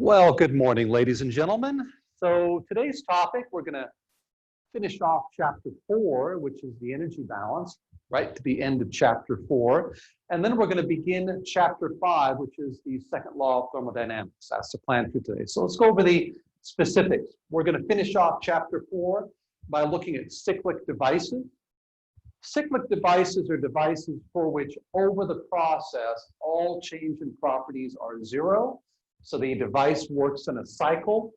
Well, good morning, ladies and gentlemen. So today's topic, we're going to finish off chapter 4, which is the energy balance, right to the end of chapter 4. And then we're going to begin chapter 5, which is the second law of thermodynamics. That's the plan for today. So let's go over the specifics. We're going to finish off chapter 4 by looking at cyclic devices. Cyclic devices are devices for which over the process, all change in properties are zero. So the device works in a cycle,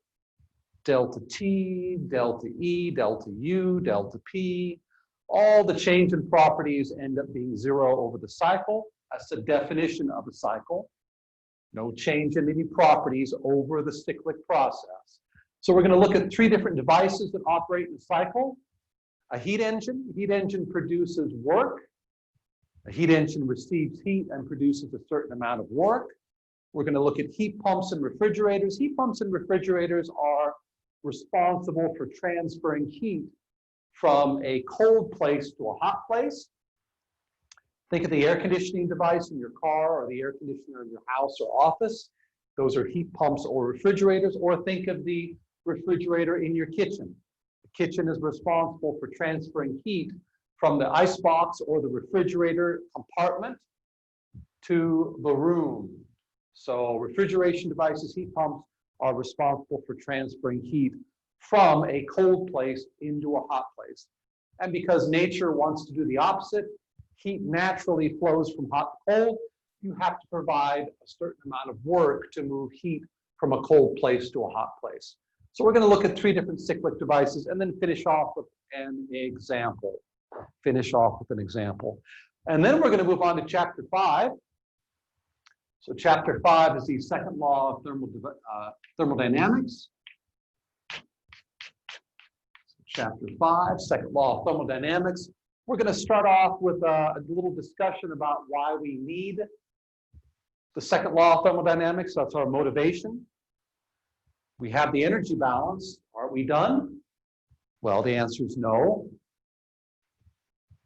delta T, delta E, delta U, delta P. All the change in properties end up being zero over the cycle. That's the definition of a cycle. No change in any properties over the cyclic process. So we're going to look at 3 different devices that operate in a cycle. A heat engine. A heat engine produces work. A heat engine receives heat and produces a certain amount of work. We're going to look at heat pumps and refrigerators. Heat pumps and refrigerators are responsible for transferring heat from a cold place to a hot place. Think of the air conditioning device in your car or the air conditioner in your house or office. Those are heat pumps or refrigerators. Or think of the refrigerator in your kitchen. The kitchen is responsible for transferring heat from the icebox or the refrigerator compartment to the room. So refrigeration devices, heat pumps, are responsible for transferring heat from a cold place into a hot place. And because nature wants to do the opposite, heat naturally flows from hot to cold, you have to provide a certain amount of work to move heat from a cold place to a hot place. So we're going to look at 3 different cyclic devices and then finish off with an example. And then we're going to move on to chapter 5. So chapter 5 is the second law of thermodynamics. Chapter 5, second law of thermodynamics. We're going to start off with a little discussion about why we need the second law of thermodynamics. That's our motivation. We have the energy balance. Aren't we done? Well, the answer is no.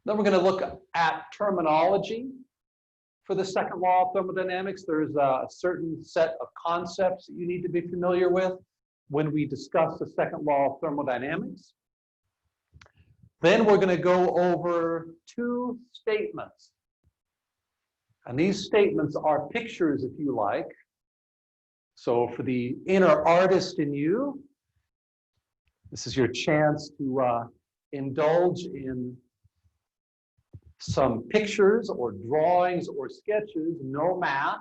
Then we're going to look at terminology. For the second law of thermodynamics, there's a certain set of concepts that you need to be familiar with when we discuss the second law of thermodynamics. Then we're going to go over 2 statements. And these statements are pictures, if you like. So for the inner artist in you, this is your chance to indulge in some pictures or drawings or sketches, no math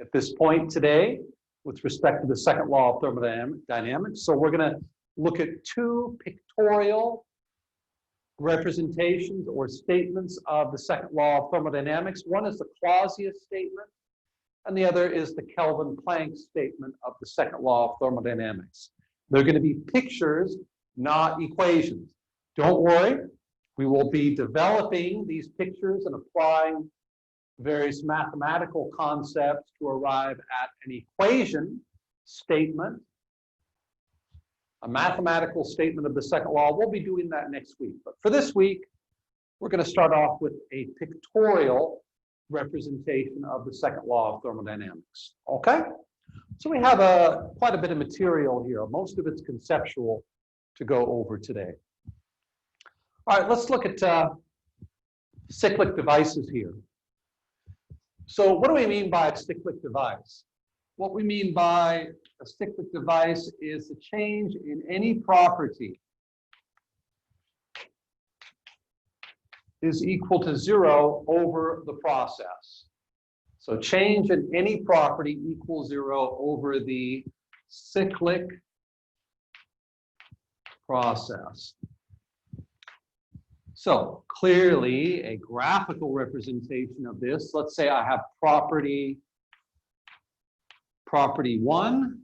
at this point today with respect to the second law of thermodynamics. So we're going to look at 2 pictorial representations or statements of the second law of thermodynamics. One is the Clausius statement, and the other is the Kelvin-Planck statement of the second law of thermodynamics. They're going to be pictures, not equations. Don't worry. We will be developing these pictures and applying various mathematical concepts to arrive at an equation statement, a mathematical statement of the second law. We'll be doing that next week. But for this week, we're going to start off with a pictorial representation of the second law of thermodynamics. Okay? So we have quite a bit of material here. Most of it's conceptual to go over today. All right, let's look at cyclic devices here. So what do we mean by a cyclic device? What we mean by a cyclic device is the change in any property is equal to 0 over the process. So change in any property equals 0 over the cyclic process. So clearly a graphical representation of this, let's say I have property 1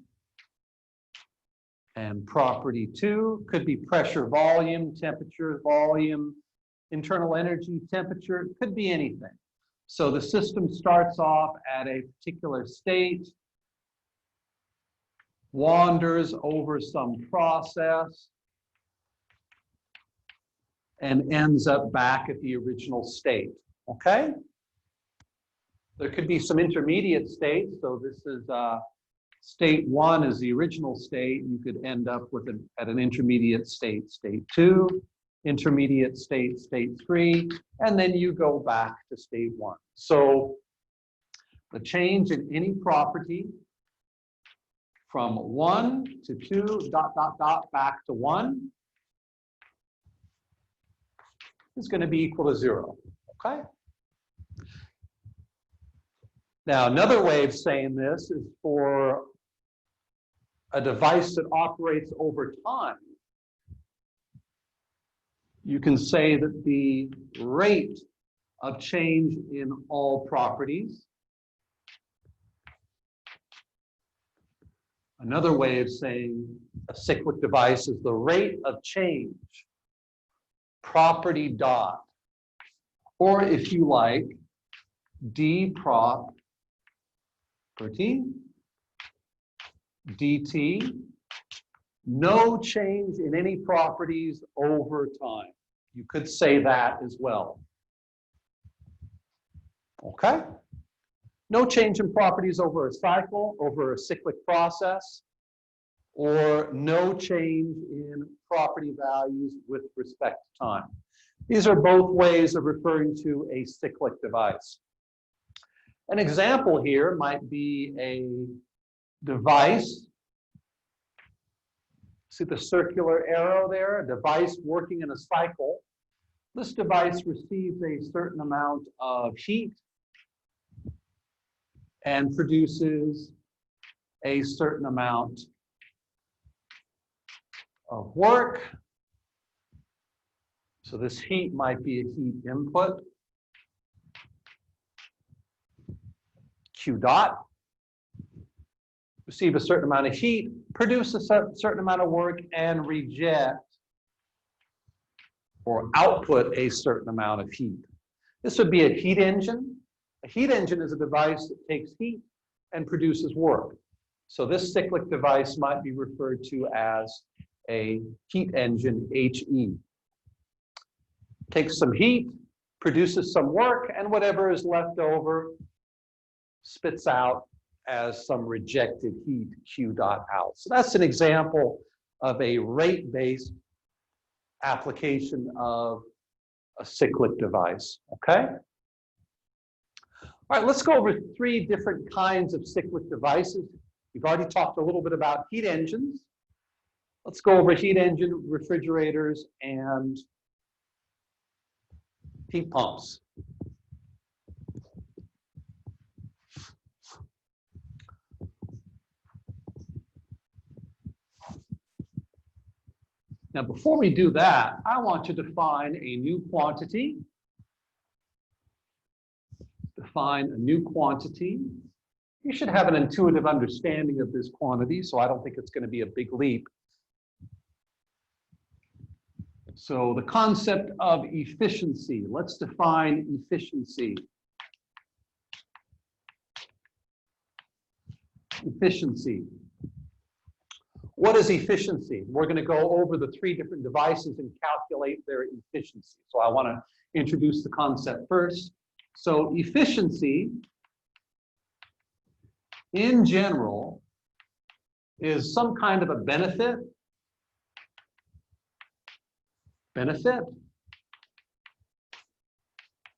and property 2, could be pressure, volume, temperature, volume, internal energy, temperature, it could be anything. So the system starts off at a particular state, wanders over some process, and ends up back at the original state, okay? There could be some intermediate states. So this is State 1 is the original state. You could end up with at an intermediate state, state 2, intermediate state, state 3, and then you go back to state 1. So the change in any property from 1 to 2, back to 1 is going to be equal to 0, okay? Now, another way of saying this is for a device that operates over time. You can say that the rate of change in all properties. Another way of saying a cyclic device is the rate of change, property dot, or if you like, d prop property dt, no change in any properties over time. You could say that as well. Okay? No change in properties over a cycle, over a cyclic process, or no change in property values with respect to time. These are both ways of referring to a cyclic device. An example here might be a device. See the circular arrow there? A device working in a cycle. This device receives a certain amount of heat and produces a certain amount of work. So this heat might be a heat input, Q dot. Receive a certain amount of heat, produce a certain amount of work, and reject or output a certain amount of heat. This would be a heat engine. A heat engine is a device that takes heat and produces work. So this cyclic device might be referred to as a heat engine, HE. Takes some heat, produces some work, and whatever is left over spits out as some rejected heat, Q dot out. So that's an example of a rate-based application of a cyclic device, okay? All right, let's go over 3 different kinds of cyclic devices. We've already talked a little bit about heat engines. Let's go over heat engine, refrigerators, and heat pumps. Now, before we do that, I want to define a new quantity. Define a new quantity. You should have an intuitive understanding of this quantity, so I don't think it's going to be a big leap. So the concept of efficiency. Let's define efficiency. Efficiency. What is efficiency? We're going to go over the 3 different devices and calculate their efficiency. So I want to introduce the concept first. So efficiency, in general, is some kind of a benefit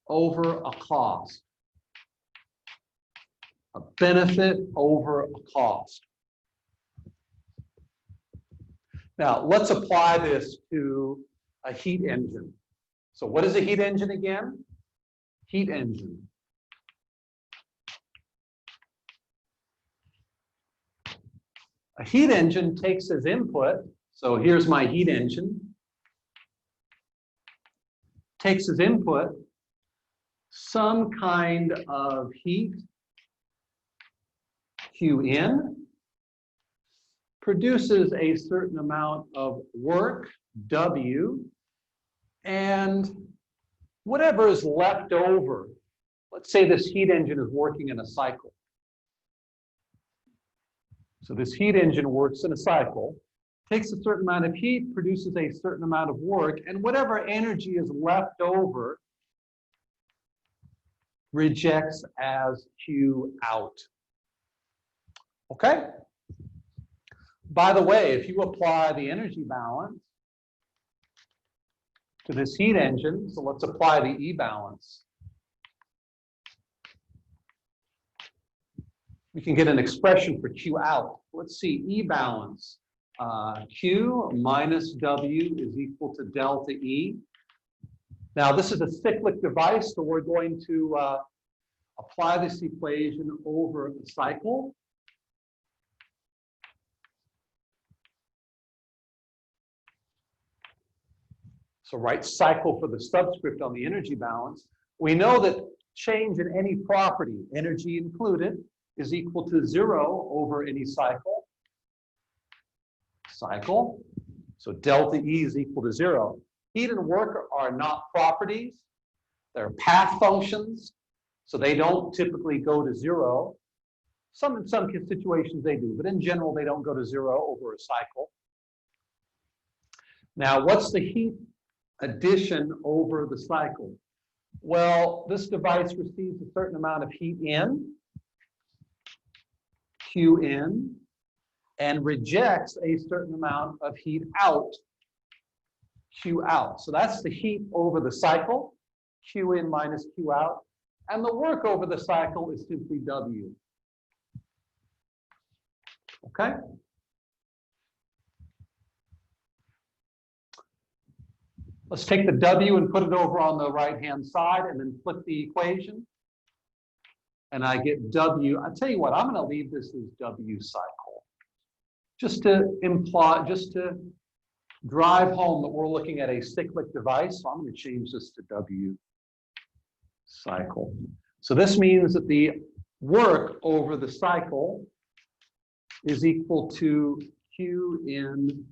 over a cost. A benefit over a cost. Now, let's apply this to a heat engine. So what is a heat engine again? Heat engine. A heat engine takes as input, so here's my heat engine, takes as input some kind of heat, Q in, produces a certain amount of work, W, and whatever is left over, let's say this heat engine is working in a cycle. So this heat engine works in a cycle, takes a certain amount of heat, produces a certain amount of work, and whatever energy is left over rejects as Q out. Okay? By the way, if you apply the energy balance to this heat engine, so let's apply the E balance, we can get an expression for Q out. Let's see, E balance. Q minus W is equal to delta E. Now, this is a cyclic device, so we're going to apply this equation over a cycle. So write cycle for the subscript on the energy balance. We know that change in any property, energy included, is equal to 0 over any cycle. So delta E is equal to 0. Heat and work are not properties. They're path functions. So they don't typically go to 0. In some situations they do, but in general they don't go to 0 over a cycle. Now, what's the heat addition over the cycle? Well, this device receives a certain amount of heat in, Q in, and rejects a certain amount of heat out, Q out. So that's the heat over the cycle, Q in minus Q out. And the work over the cycle is simply W. Okay? Let's take the W and put it over on the right-hand side and then flip the equation. And I get W. I'll tell you what, I'm going to leave this as W cycle. Just to drive home that we're looking at a cyclic device. So I'm going to change this to W cycle. So this means that the work over the cycle is equal to Q in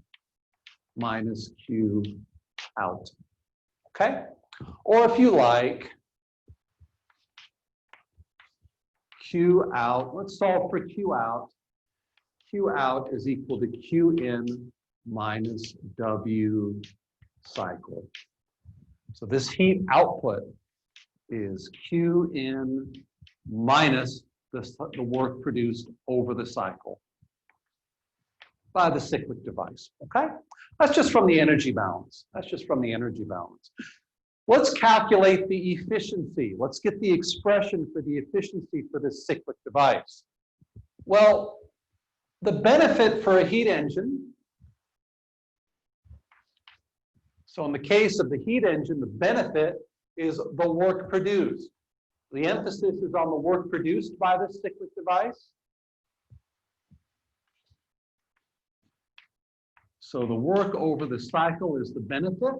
minus Q out. Okay? Or if you like, Q out. Let's solve for Q out. Q out is equal to Q in minus W cycle. So this heat output is Q in minus the work produced over the cycle by the cyclic device. Okay? That's just from the energy balance. Let's calculate the efficiency. Let's get the expression for the efficiency for this cyclic device. Well, the benefit for a heat engine, so in the case of the heat engine, the benefit is the work produced. The emphasis is on the work produced by this cyclic device. So the work over the cycle is the benefit.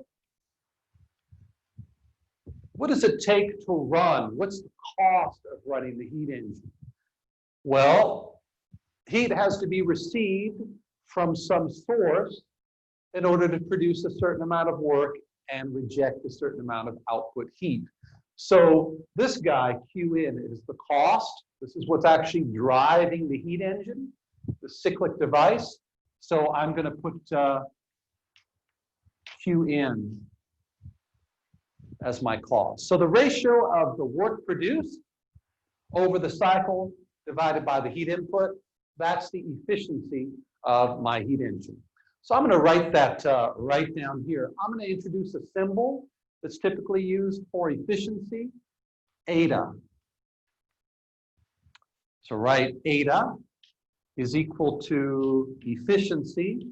What does it take to run? What's the cost of running the heat engine? Well, heat has to be received from some source in order to produce a certain amount of work and reject a certain amount of output heat. So this guy, Q in, is the cost. This is what's actually driving the heat engine, the cyclic device. So I'm going to put Q in as my cost. So the ratio of the work produced over the cycle divided by the heat input, that's the efficiency of my heat engine. So I'm going to write that right down here. I'm going to introduce a symbol that's typically used for efficiency, eta. So write eta is equal to efficiency,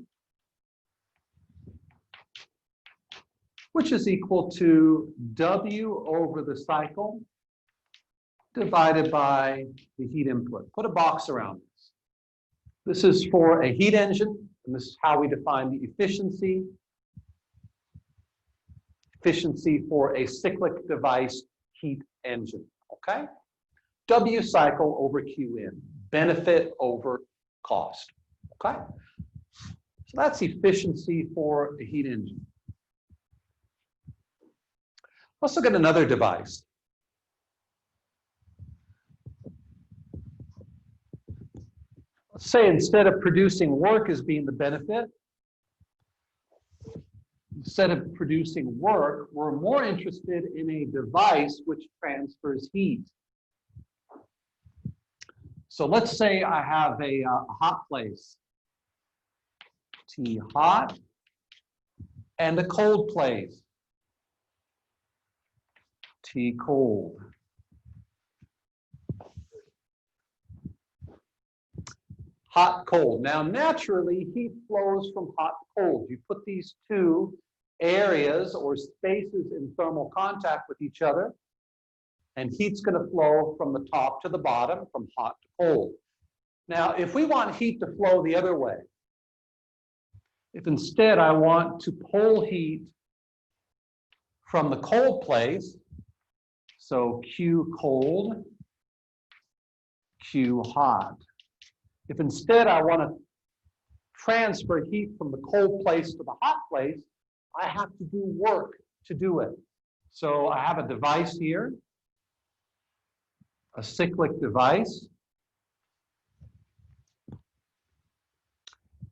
which is equal to W over the cycle divided by the heat input. Put a box around this. This is for a heat engine, and this is how we define the efficiency. Efficiency for a cyclic device heat engine, okay? W cycle over Q in, benefit over cost, okay? So that's efficiency for a heat engine. Let's look at another device. Let's say instead of producing work as being the benefit, instead of producing work, we're more interested in a device which transfers heat. So let's say I have a hot place. T hot, and a cold place, T cold. Hot, cold. Now, naturally, heat flows from hot to cold. You put these two areas or spaces in thermal contact with each other, and heat's going to flow from the top to the bottom, from hot to cold. Now, if we want heat to flow the other way, if instead I want to pull heat from the cold place, so Q cold, Q hot. If instead I want to transfer heat from the cold place to the hot place, I have to do work to do it. So I have a device here, a cyclic device.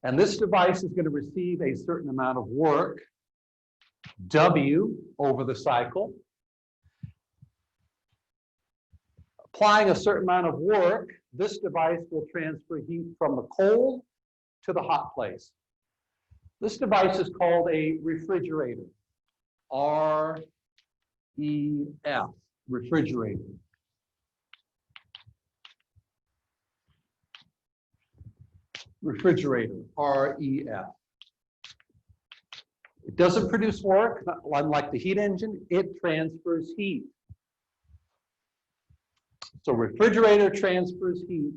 And this device is going to receive a certain amount of work, W, over the cycle. Applying a certain amount of work, this device will transfer heat from the cold to the hot place. This device is called a refrigerator, R-E-F, refrigerator. Refrigerator, R-E-F. It doesn't produce work, unlike the heat engine, it transfers heat. So refrigerator transfers heat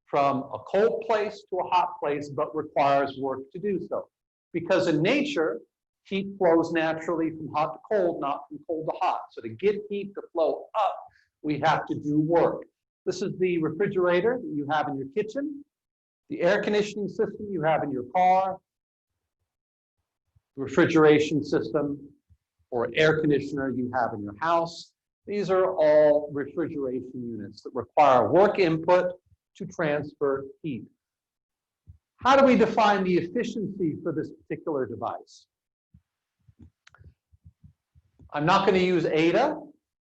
from a cold place to a hot place, but requires work to do so. Because in nature, heat flows naturally from hot to cold, not from cold to hot. So to get heat to flow up, we have to do work. This is the refrigerator that you have in your kitchen, the air conditioning system you have in your car, the refrigeration system or air conditioner you have in your house. These are all refrigeration units that require work input to transfer heat. How do we define the efficiency for this particular device? I'm not going to use eta.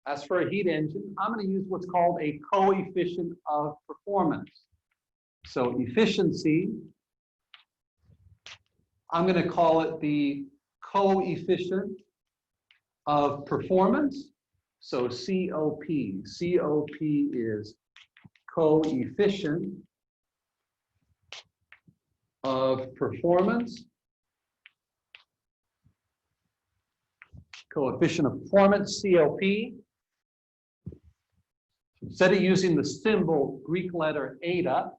As for a heat engine, I'm going to use what's called a coefficient of performance. So efficiency, I'm going to call it the coefficient of performance. So COP. COP is coefficient of performance. Coefficient of performance, COP. Instead of using the symbol Greek letter eta,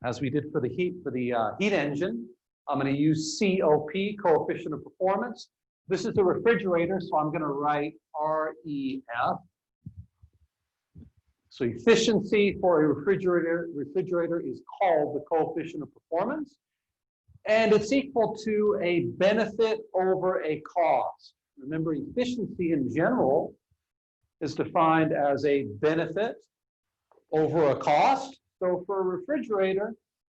as we did for the heat engine, I'm going to use COP, coefficient of performance. This is a refrigerator, so I'm going to write REF. So efficiency for a refrigerator is called the coefficient of performance, and it's equal to a benefit over a cost. Remember, efficiency in general is defined as a benefit over a cost. So for a refrigerator,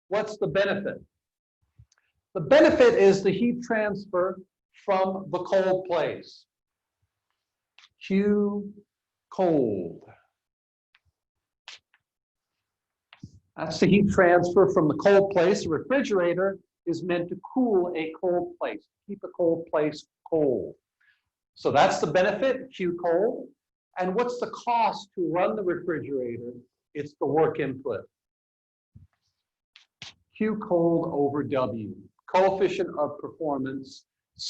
what's the benefit? The benefit is the heat transfer from the cold place. Q cold. That's the heat transfer from the cold place. The refrigerator is meant to cool a cold place, keep a cold place cold. So that's the benefit, Q cold. And what's the cost to run the refrigerator? It's the work input. Q cold over W. Coefficient of performance,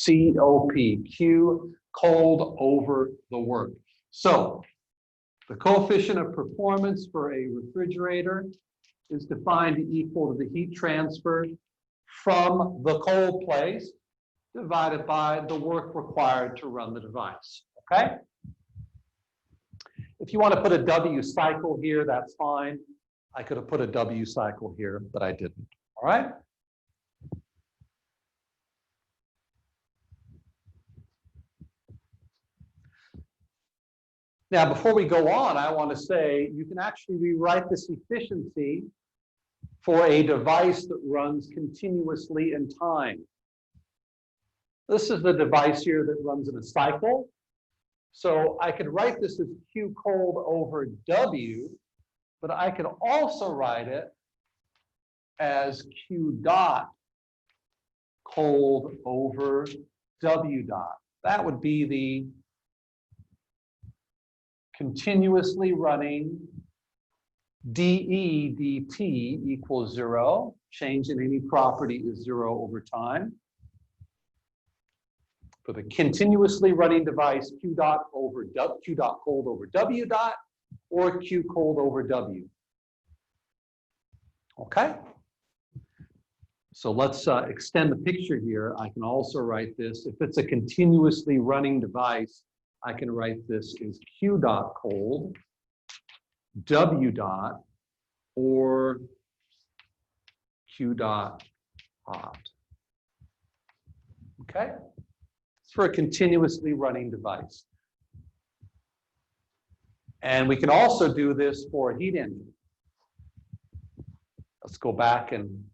COP. Q cold over the work. So the coefficient of performance for a refrigerator is defined equal to the heat transfer from the cold place divided by the work required to run the device. Okay? If you want to put a W cycle here, that's fine. I could have put a W cycle here, but I didn't. All right? Now, before we go on, I want to say you can actually rewrite this efficiency for a device that runs continuously in time. This is the device here that runs in a cycle. So I could write this as Q cold over W, but I could also write it as Q dot cold over W dot. That would be the continuously running dE dt equals 0. Change in any property is 0 over time. For the continuously running device, Q dot cold over W dot, or Q cold over W. Okay? So let's extend the picture here. I can also write this. If it's a continuously running device, I can write this as Q dot cold, W dot, or Q dot hot. Okay? It's for a continuously running device. And we can also do this for a heat engine. Let's go back and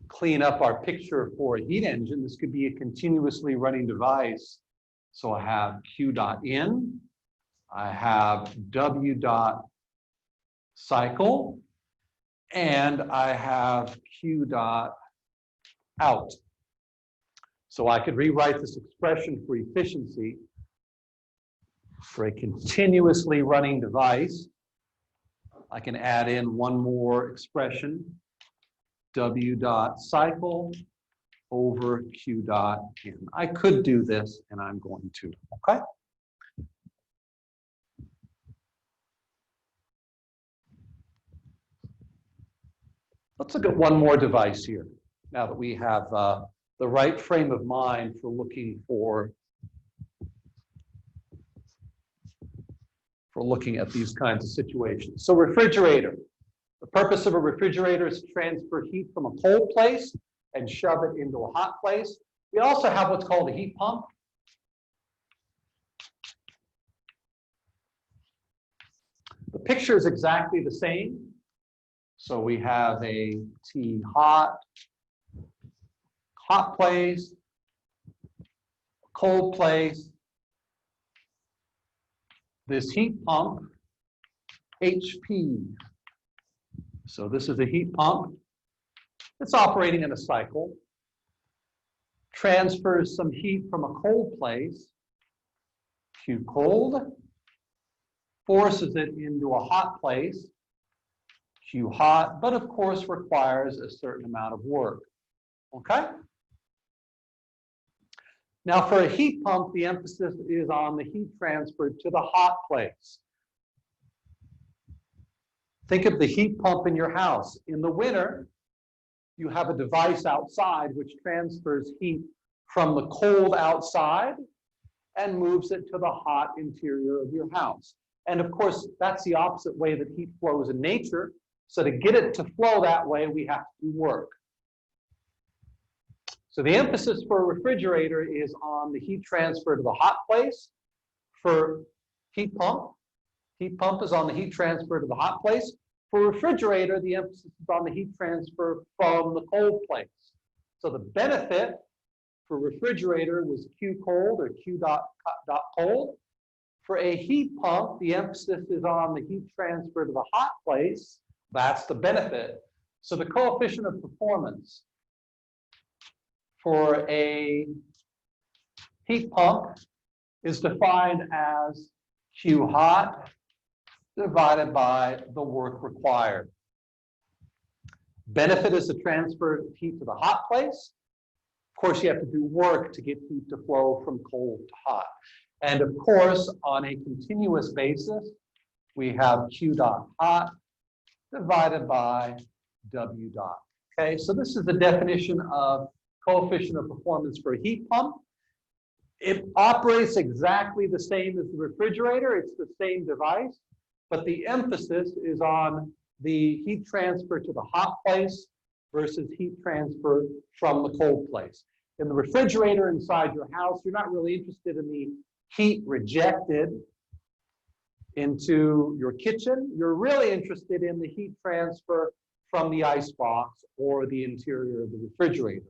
clean up our picture for a heat engine. This could be a continuously running device. So I have Q dot in, I have W dot cycle, and I have Q dot out. So I could rewrite this expression for efficiency for a continuously running device. I can add in one more expression, W dot cycle over Q dot in. I could do this, and I'm going to, okay? Let's look at one more device here, now that we have the right frame of mind for looking at these kinds of situations. So refrigerator. The purpose of a refrigerator is to transfer heat from a cold place and shove it into a hot place. We also have what's called a heat pump. The picture is exactly the same. So we have a T hot place, cold place. This heat pump, HP. So this is a heat pump. It's operating in a cycle. Transfers some heat from a cold place, Q cold. Forces it into a hot place, Q hot, but of course requires a certain amount of work. Okay? Now for a heat pump, the emphasis is on the heat transferred to the hot place. Think of the heat pump in your house. In the winter, you have a device outside which transfers heat from the cold outside and moves it to the hot interior of your house. And of course, that's the opposite way that heat flows in nature. So to get it to flow that way, we have to do work. So the emphasis for a refrigerator is on the heat transfer to the hot place. For heat pump is on the heat transfer to the hot place. For refrigerator, the emphasis is on the heat transfer from the cold place. So the benefit for refrigerator was Q cold or Q dot cold. For a heat pump, the emphasis is on the heat transfer to the hot place. That's the benefit. So the coefficient of performance for a heat pump is defined as Q hot divided by the work required. Benefit is the transfer of heat to the hot place. Of course, you have to do work to get heat to flow from cold to hot. And of course, on a continuous basis, we have Q dot hot divided by W dot. Okay, so this is the definition of coefficient of performance for a heat pump. It operates exactly the same as the refrigerator. It's the same device, but the emphasis is on the heat transfer to the hot place versus heat transfer from the cold place. In the refrigerator inside your house, you're not really interested in the heat rejected into your kitchen. You're really interested in the heat transfer from the icebox or the interior of the refrigerator.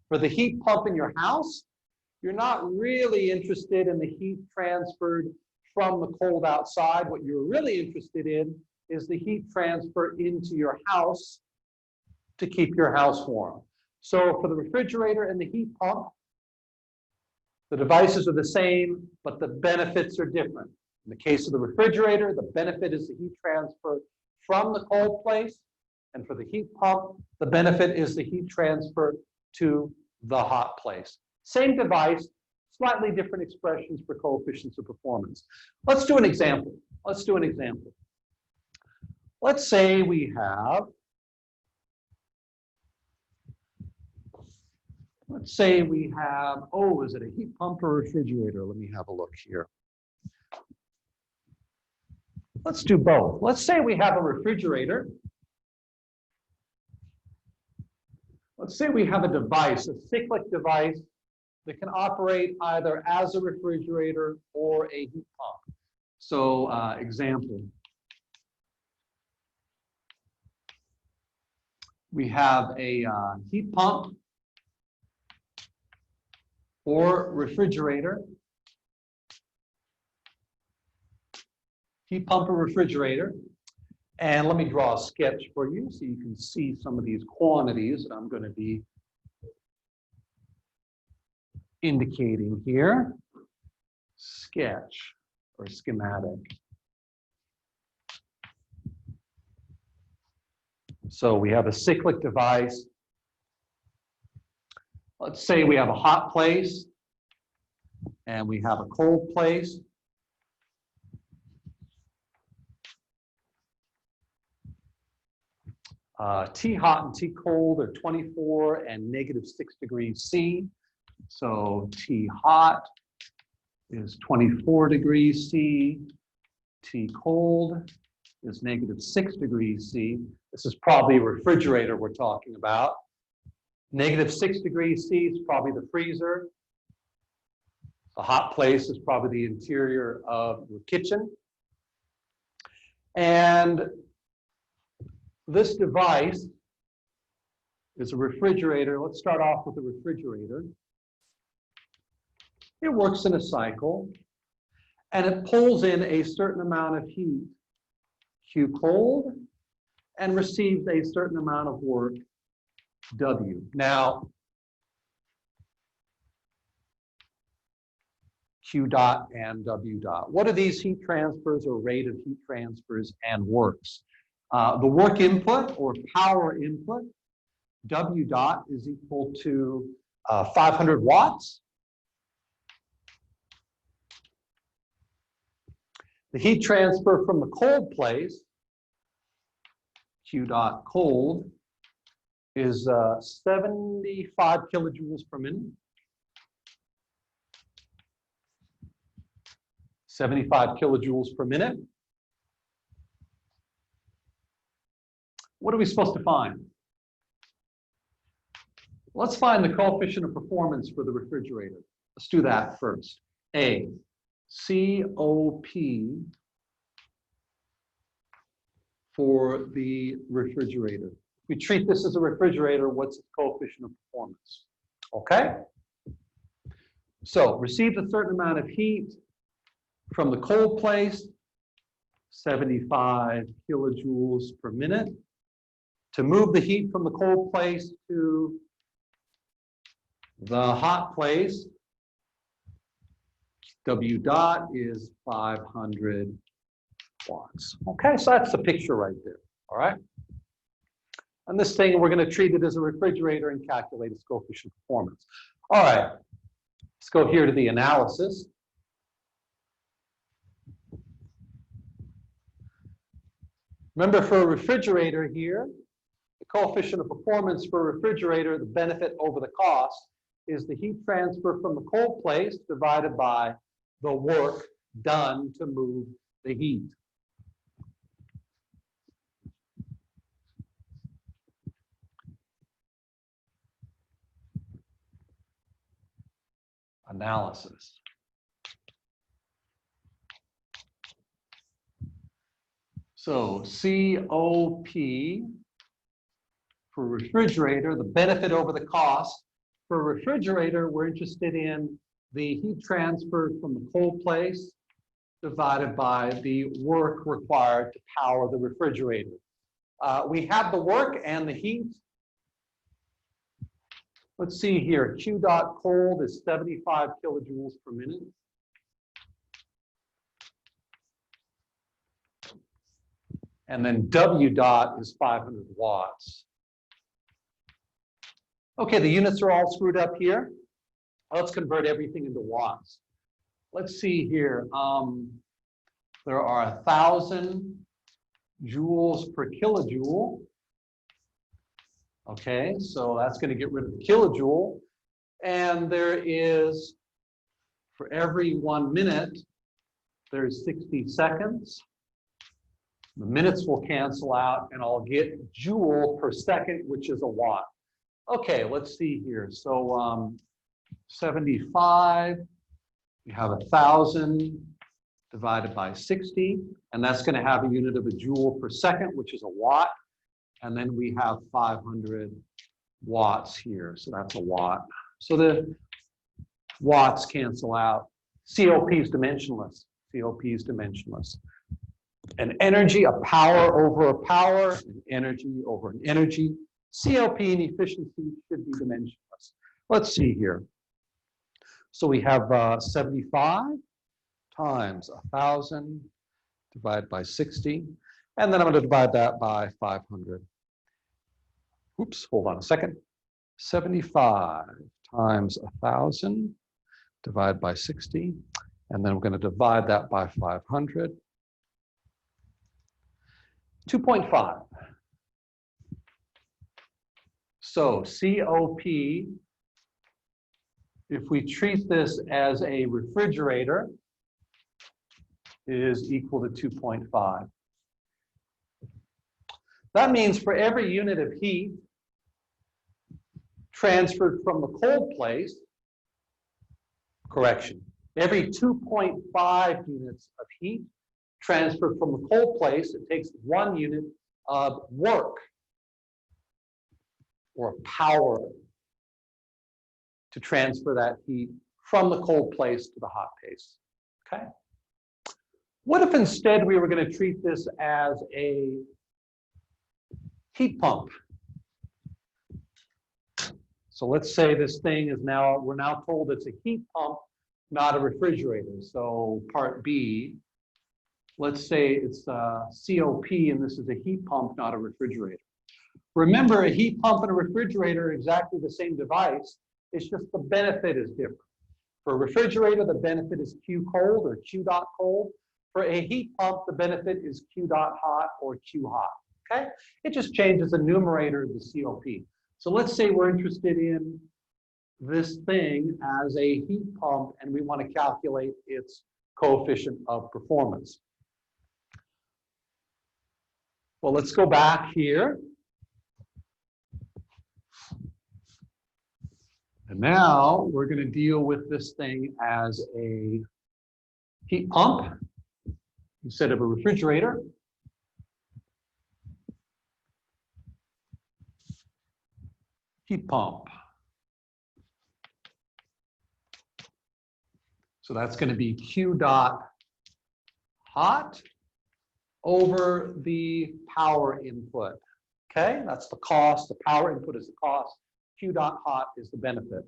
For the heat pump in your house, you're not really interested in the heat transferred from the cold outside. What you're really interested in is the heat transfer into your house to keep your house warm. So for the refrigerator and the heat pump, the devices are the same, but the benefits are different. In the case of the refrigerator, the benefit is the heat transfer from the cold place. And for the heat pump, the benefit is the heat transfer to the hot place. Same device, slightly different expressions for coefficients of performance. Let's do an example. Let's say we have, oh, is it a heat pump or refrigerator? Let me have a look here. Let's do both. Let's say we have a refrigerator. Let's say we have a device, a cyclic device that can operate either as a refrigerator or a heat pump. So, example. We have a heat pump or refrigerator. Heat pump or refrigerator. And let me draw a sketch for you so you can see some of these quantities that I'm going to be indicating here. Sketch or schematic. So we have a cyclic device. Let's say we have a hot place and we have a cold place. T hot and T cold are 24 and -6 degrees C. So T hot is 24 degrees C. T cold is -6 degrees C. This is probably a refrigerator we're talking about. -6 degrees C is probably the freezer. The hot place is probably the interior of your kitchen. And this device is a refrigerator. Let's start off with the refrigerator. It works in a cycle, and it pulls in a certain amount of heat, Q cold, and receives a certain amount of work, W. Now, Q dot and W dot. What are these heat transfers or rate of heat transfers and works? The work input or power input, W dot is equal to 500 watts. The heat transfer from the cold place, Q dot cold, is 75 kilojoules per minute. 75 kilojoules per minute. What are we supposed to find? Let's find the coefficient of performance for the refrigerator. Let's do that first. A, COP for the refrigerator. If we treat this as a refrigerator, what's its coefficient of performance? Okay? So, received a certain amount of heat from the cold place, 75 kilojoules per minute. To move the heat from the cold place to the hot place, W dot is 500 watts. Okay, so that's the picture right there, all right? And this thing, we're going to treat it as a refrigerator and calculate its coefficient of performance. All right, let's go here to the analysis. Remember, for a refrigerator here, the coefficient of performance for a refrigerator, the benefit over the cost, is the heat transfer from the cold place divided by the work done to move the heat. Analysis. So COP for refrigerator, the benefit over the cost. For a refrigerator, we're interested in the heat transfer from the cold place divided by the work required to power the refrigerator. We have the work and the heat Let's see here. Q dot cold is 75 kilojoules per minute. And then W dot is 500 watts. Okay, the units are all screwed up here. Let's convert everything into watts. Let's see here. There are 1,000 joules per kilojoule. Okay, so that's going to get rid of the kilojoule. And there is, for every 1 minute, there's 60 seconds. The minutes will cancel out, and I'll get joule per second, which is a watt. Okay, let's see here. So 75, we have 1,000 divided by 60, and that's going to have a unit of a joule per second, which is a watt. And then we have 500 watts here, so that's a watt. So the watts cancel out. COP is dimensionless. COP is dimensionless. An energy, a power over a power, an energy over an energy. COP and efficiency should be dimensionless. Let's see here. So we have 75 times 1,000 divided by 60. And then I'm going to divide that by 500. Oops, hold on a second. 75 times 1,000 divided by 60. And then we're going to divide that by 500. 2.5. So COP, if we treat this as a refrigerator, is equal to 2.5. That means for every unit of heat transferred from the cold place, correction, every 2.5 units of heat transferred from the cold place, it takes 1 unit of work or power to transfer that heat from the cold place to the hot place. Okay? What if instead we were going to treat this as a heat pump? So let's say this thing is now, we're now told it's a heat pump, not a refrigerator. So part B, let's say it's COP and this is a heat pump, not a refrigerator. Remember, a heat pump and a refrigerator are exactly the same device. It's just the benefit is different. For a refrigerator, the benefit is Q cold or Q dot cold. For a heat pump, the benefit is Q dot hot or Q hot. Okay? It just changes the numerator of the COP. So let's say we're interested in this thing as a heat pump and we want to calculate its coefficient of performance. Well, let's go back here. And now we're going to deal with this thing as a heat pump instead of a refrigerator. Heat pump. So that's going to be Q dot hot over the power input. Okay, that's the cost. The power input is the cost. Q dot hot is the benefit.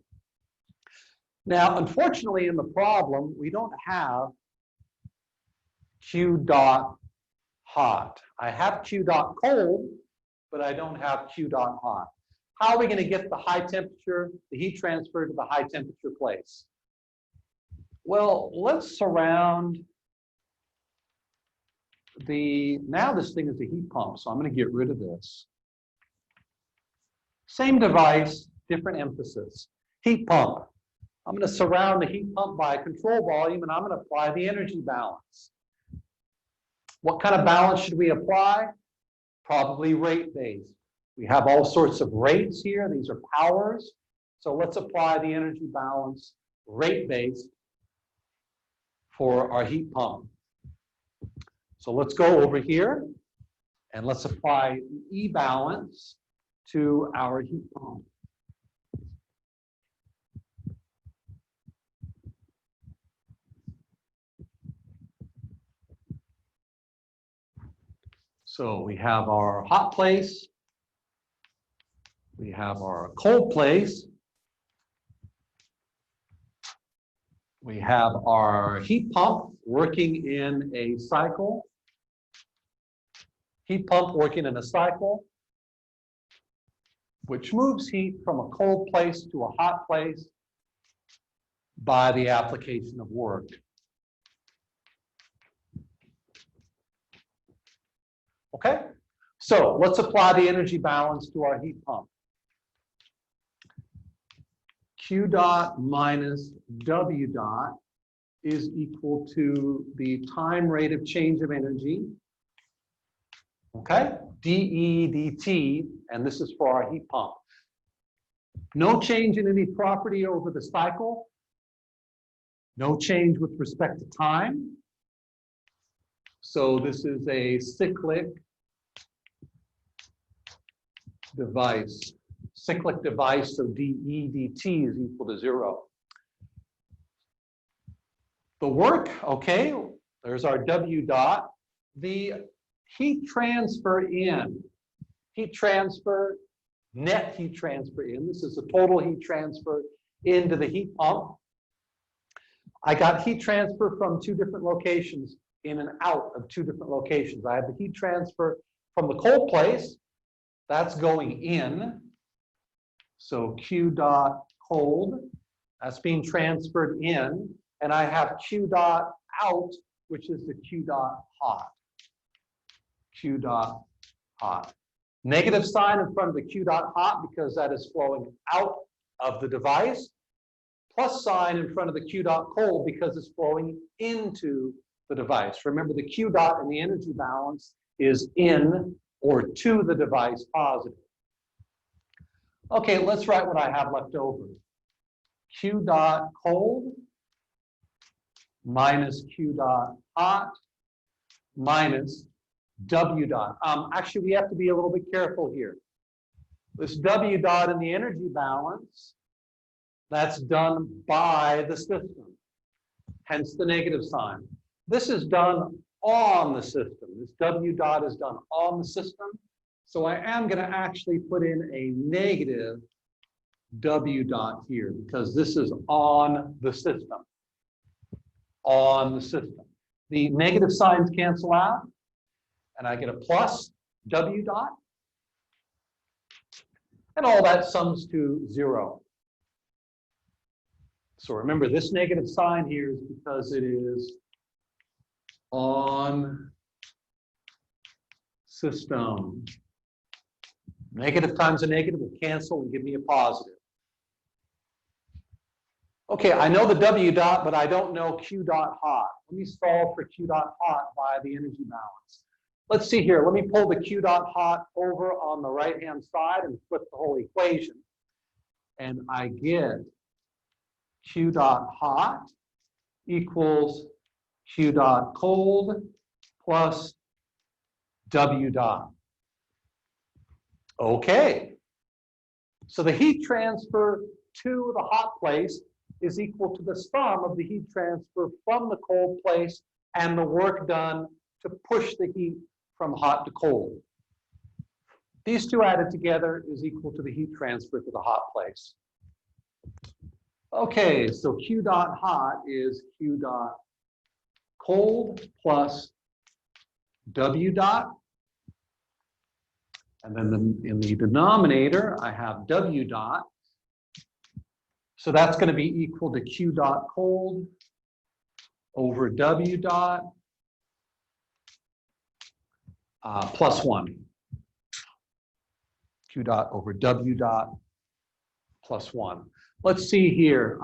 Now, unfortunately, in the problem, we don't have Q dot hot. I have Q dot cold, but I don't have Q dot hot. How are we going to get the high temperature, the heat transfer to the high temperature place? Well, let's surround now this thing is a heat pump, so I'm going to get rid of this. Same device, different emphasis. Heat pump. I'm going to surround the heat pump by a control volume, and I'm going to apply the energy balance. What kind of balance should we apply? Probably rate-based. We have all sorts of rates here. These are powers. So let's apply the energy balance rate-based for our heat pump. So let's go over here and let's apply E balance to our heat pump. So we have our hot place, we have our cold place, We have our heat pump working in a cycle. Heat pump working in a cycle, which moves heat from a cold place to a hot place by the application of work. Okay, so let's apply the energy balance to our heat pump. Q dot minus W dot is equal to the time rate of change of energy, okay, dE dt, and this is for our heat pump. No change in any property over the cycle, no change with respect to time. So this is a cyclic device. Cyclic device, so dE dt is equal to 0. The work, okay, there's our W dot. The heat transfer in, heat transfer, net heat transfer in. This is the total heat transfer into the heat pump. I got heat transfer from 2 different locations, in and out of 2 different locations. I have the heat transfer from the cold place, that's going in. So Q dot cold, that's being transferred in. And I have Q dot out, which is the Q dot hot. Q dot hot. Negative sign in front of the Q dot hot because that is flowing out of the device. Plus sign in front of the Q dot cold because it's flowing into the device. Remember, the Q dot in the energy balance is in or to the device positive. Okay, let's write what I have left over. Q dot cold minus Q dot hot minus W dot. Actually, we have to be a little bit careful here. This W dot in the energy balance, that's done by the system, hence the negative sign. This is done on the system. This W dot is done on the system. So I am going to actually put in a negative W dot here because this is on the system. On the system. The negative signs cancel out, and I get a plus W dot. And all that sums to 0. So remember, this negative sign here is because it is on system. Negative times a negative will cancel and give me a positive. Okay, I know the W dot, but I don't know Q dot hot. Let me solve for Q dot hot via the energy balance. Let's see here. Let me pull the Q dot hot over on the right-hand side and flip the whole equation. And I get Q dot hot equals Q dot cold plus W dot. Okay. So the heat transfer to the hot place is equal to the sum of the heat transfer from the cold place and the work done to push the heat from hot to cold. These two added together is equal to the heat transfer to the hot place. Okay, so Q dot hot is Q dot cold plus W dot. And then in the denominator, I have W dot. So that's going to be equal to Q dot cold over W dot plus 1. Q dot over W dot plus 1. Let's see here.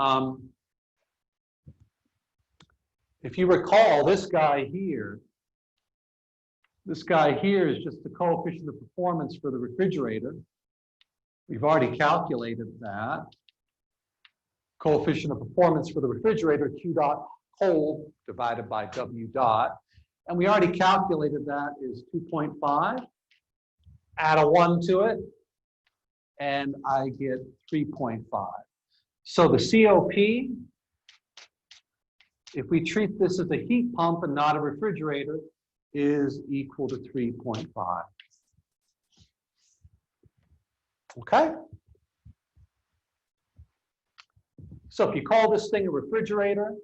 If you recall, this guy here is just the coefficient of performance for the refrigerator. We've already calculated that. Coefficient of performance for the refrigerator, Q dot cold divided by W dot. And we already calculated that is 2.5. Add a 1 to it, and I get 3.5. So the COP, if we treat this as a heat pump and not a refrigerator, is equal to 3.5. Okay? So if you call this thing a refrigerator,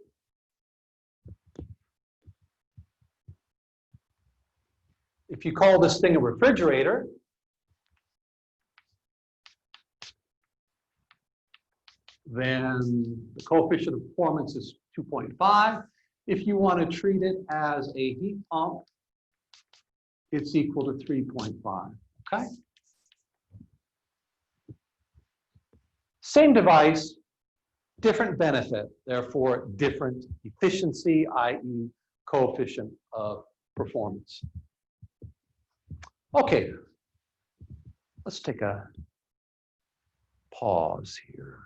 then the coefficient of performance is 2.5. If you want to treat it as a heat pump, it's equal to 3.5, okay? Same device, different benefit, therefore different efficiency, i.e. coefficient of performance. Okay, let's take a pause here.